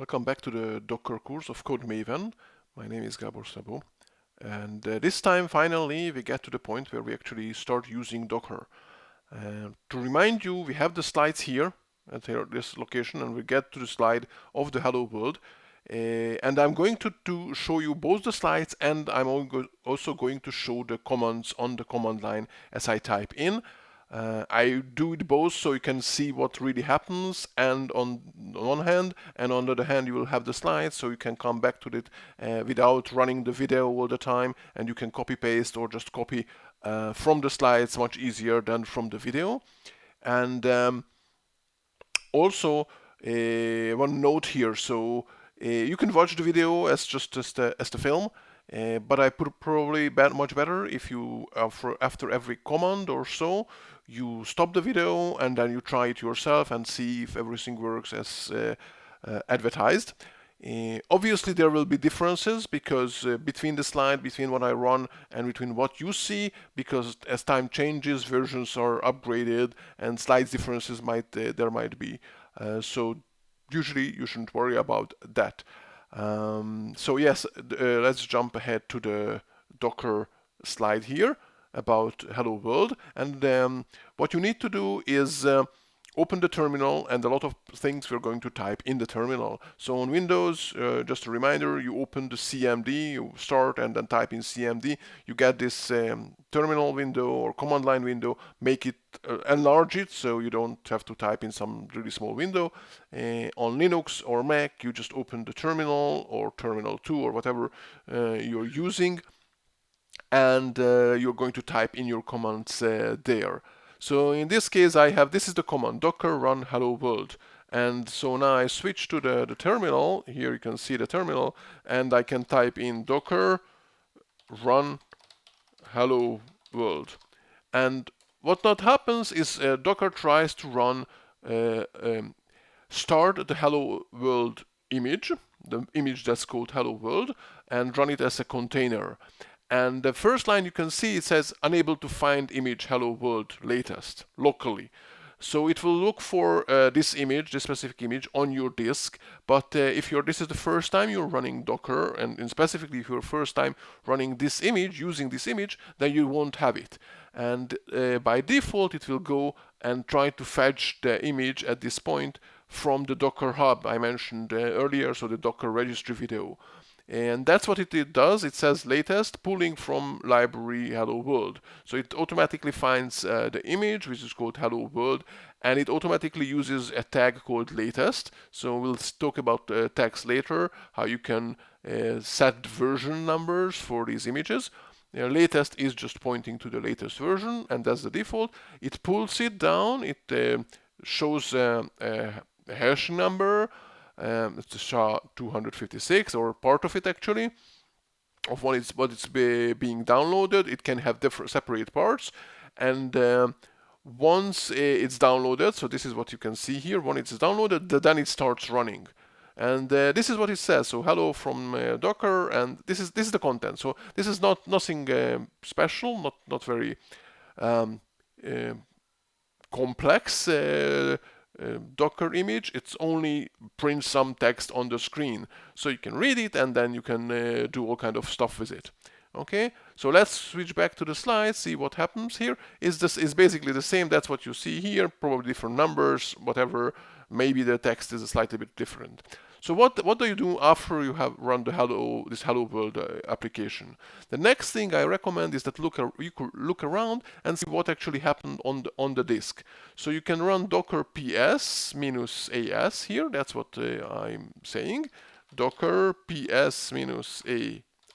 Welcome back to the Docker course of CodeMaven. My name is Gabor Szabo, and this time finally we get to the point where we actually start using Docker. To remind you, we have the slides here at this location, and we get to the slide of the Hello World. And I'm going to show you both the slides, and I'm also going to show the commands on the command line as I type in. I do it both so you can see what really happens, and on one hand, and on the other hand you will have the slides so you can come back to it without running the video all the time, and you can copy paste or just copy from the slides much easier than from the video. And also one note here, so you can watch the video as the film, but I put probably much better if you after every command or so you stop the video and then you try it yourself and see if everything works as advertised. Obviously there will be differences because between the slide, between what I run and between what you see, because as time changes versions are upgraded and slides differences there might be. So usually you shouldn't worry about that. So yes, let's jump ahead to the Docker slide here about Hello World. And what you need to do is open the terminal, and a lot of things we're going to type in the terminal. So on Windows, just a reminder, you open the CMD, you start and then type in CMD. You get this terminal window or command line window, make it enlarge it so you don't have to type in some really small window. On Linux or Mac, you just open the terminal or terminal 2 or whatever you're using, and you're going to type in your commands there. So in this case, this is the command, docker run hello world. And so now I switch to the terminal. Here you can see the terminal, and I can type in docker run hello world. And what not happens is Docker tries to run start the hello world image, the image that's called hello world, and run it as a container. And the first line you can see, it says unable to find image hello world latest locally. So it will look for this image, this specific image on your disk. But if this is the first time you're running Docker, and specifically if you're first time running this image, using this image, then you won't have it. And by default, it will go and try to fetch the image at this point from the Docker Hub I mentioned earlier, so the Docker registry video. And that's what it does. It says latest, pulling from library hello world. So it automatically finds the image, which is called hello world, and it automatically uses a tag called latest. So we'll talk about tags later, how you can set version numbers for these images. Latest is just pointing to the latest version, and that's the default. It pulls it down, it shows a hash number, it's the SHA-256 or part of it actually, of what it's being downloaded. It can have different separate parts, and once it's downloaded, so this is what you can see here. When it's downloaded, then it starts running. And this is what it says. So hello from Docker, and this is the content. So this is nothing special, not very complex Docker image. It's only prints some text on the screen, so you can read it and then you can do all kind of stuff with it. Okay, so let's switch back to the slides, see what happens here. This is basically the same. That's what you see here, probably different numbers, whatever. Maybe the text is a slightly bit different. So what do you do after you have run this Hello World application? The next thing I recommend is that you could look around and see what actually happened on the disk. So you can run docker ps -as here. That's what I'm saying. Docker ps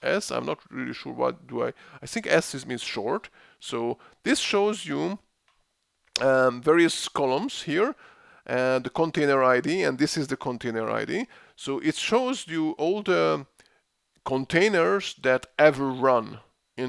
-as. I'm not really sure what I think S means short. So this shows you various columns here. The container ID, and this is the container ID. So it shows you all the containers that ever run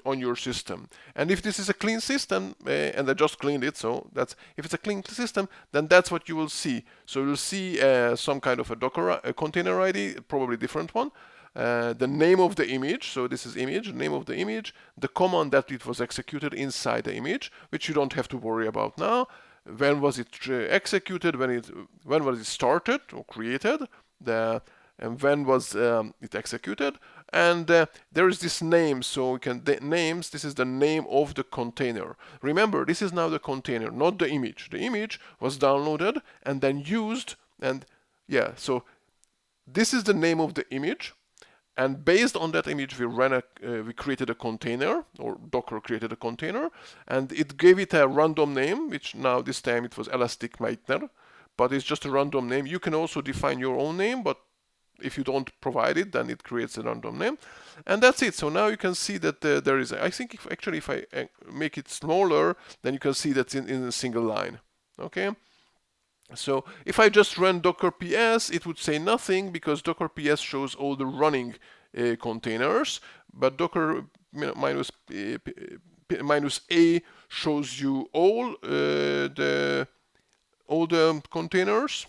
on your system. And if this is a clean system, and I just cleaned it, so if it's a clean system, then that's what you will see. So you'll see some kind of a container ID, probably different one. The name of the image, so this is image, name of the image, the command that it was executed inside the image, which you don't have to worry about now. When was it executed? When was it started or created? The and when was it executed, and there is this name, so we can names. This is the name of the container. Remember, this is now the container, not the image. The image was downloaded and then used, and yeah, so this is the name of the image, and based on that image we created a container, or Docker created a container, and it gave it a random name, which now this time it was Elastic Meitner, but it's just a random name. You can also define your own name, but if you don't provide it, then it creates a random name, and that's it. So now you can see that there is I think if I make it smaller, then you can see that's in a single line. Okay. So if I just run docker ps, it would say nothing because docker ps shows all the running containers, but docker minus a shows you all the containers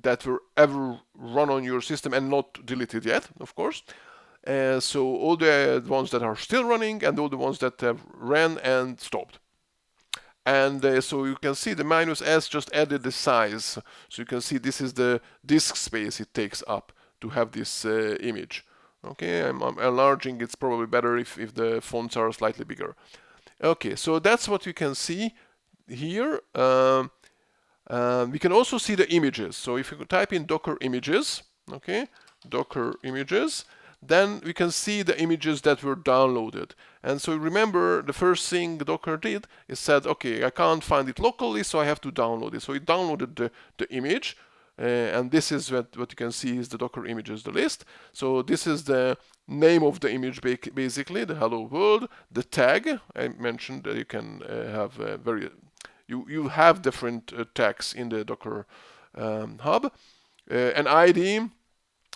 that were ever run on your system and not deleted yet, of course. So all the ones that are still running and all the ones that have ran and stopped. And so you can see the -s just added the size. So you can see this is the disk space it takes up to have this image. Okay, I'm enlarging. It's probably better if the fonts are slightly bigger. Okay, so that's what you can see here. We can also see the images. So if you type in Docker images, okay, Docker images, then we can see the images that were downloaded. And so remember, the first thing Docker did is said, okay, I can't find it locally, so I have to download it. So it downloaded the image, and this is what you can see is the Docker images, the list. So this is the name of the image, basically, the hello world, the tag. I mentioned that you can have you have different tags in the Docker hub, an ID.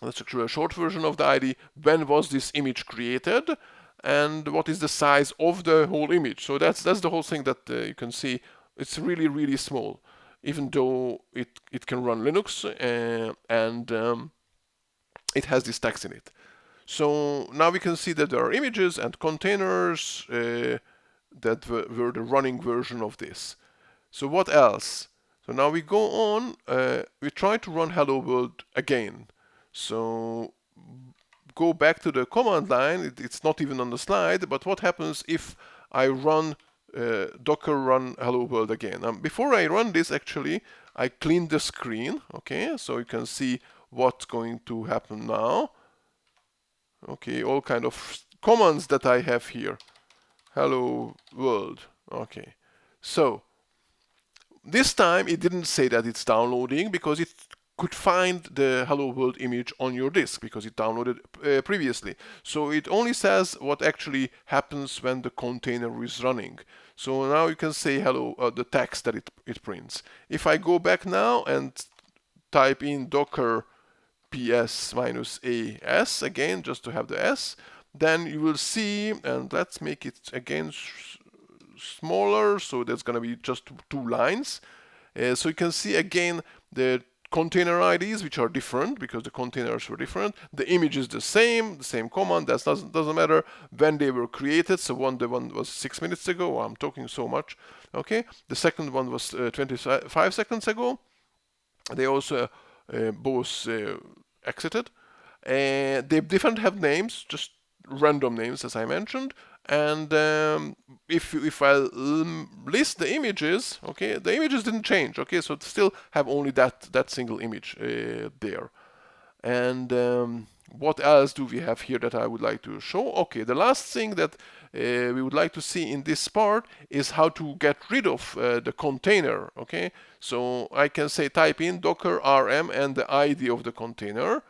That's actually a short version of the ID. When was this image created, and what is the size of the whole image? So that's the whole thing that you can see. It's really small, even though it can run Linux and it has these tags in it. So now we can see that there are images and containers that were the running version of this. So what else? So now we go on. We try to run hello world again. So go back to the command line. It's not even on the slide, but what happens if I run docker run hello world again? Before I run this, actually, I clean the screen. Okay, so you can see what's going to happen now. Okay, all kind of commands that I have here. Hello world. Okay, so this time it didn't say that it's downloading because it could find the hello world image on your disk because it downloaded previously. So it only says what actually happens when the container is running. So now you can say hello, the text that it prints. If I go back now and type in docker ps -as again, just to have the s, then you will see, and let's make it again smaller, so there's going to be just 2 lines. So you can see again the container IDs, which are different because the containers were different. The image is the same command. That doesn't matter when they were created. So the one was 6 minutes ago. I'm talking so much. Okay. The second one was 25 seconds ago. They also both exited. They different have names, just random names, as I mentioned. And if I list the images, okay, the images didn't change. Okay, so it still have only that single image there. And what else do we have here that I would like to show? Okay, the last thing that we would like to see in this part is how to get rid of the container. Okay, so I can say type in docker rm and the ID of the container.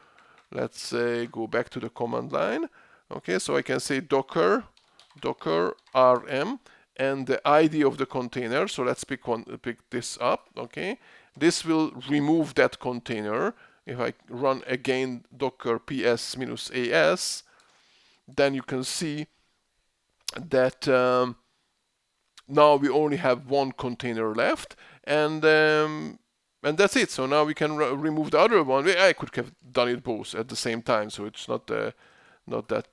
Let's go back to the command line. Okay, so I can say docker rm and the ID of the container. So let's pick this up. Okay, this will remove that container. If I run again docker ps -as, then you can see that now we only have one container left, and that's it. So now we can remove the other one. I could have done it both at the same time, so it's not that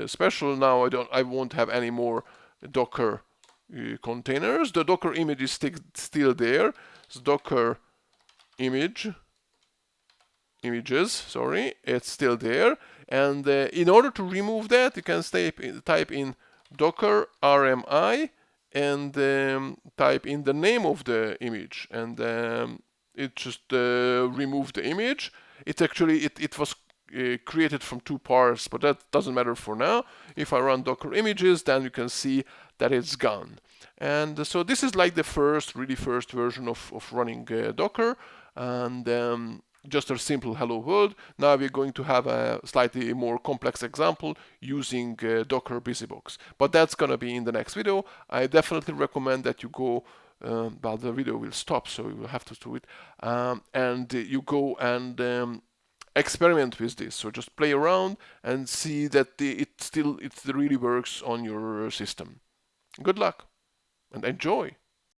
special. Now I won't have any more Docker containers. The Docker image is still there. So Docker image images, sorry, it's still there. And in order to remove that, you can type in docker rmi and type in the name of the image, and it just removed the image. It actually it was created from 2 parts, but that doesn't matter for now. If I run docker images, then you can see that it's gone. And so this is like the really first version of running Docker, and just a simple hello world. Now we're going to have a slightly more complex example using Docker BusyBox. But that's going to be in the next video. I definitely recommend that you go, well, the video will stop, so you will have to do it, and you go and experiment with this. So just play around and see that it really works on your system. Good luck and enjoy.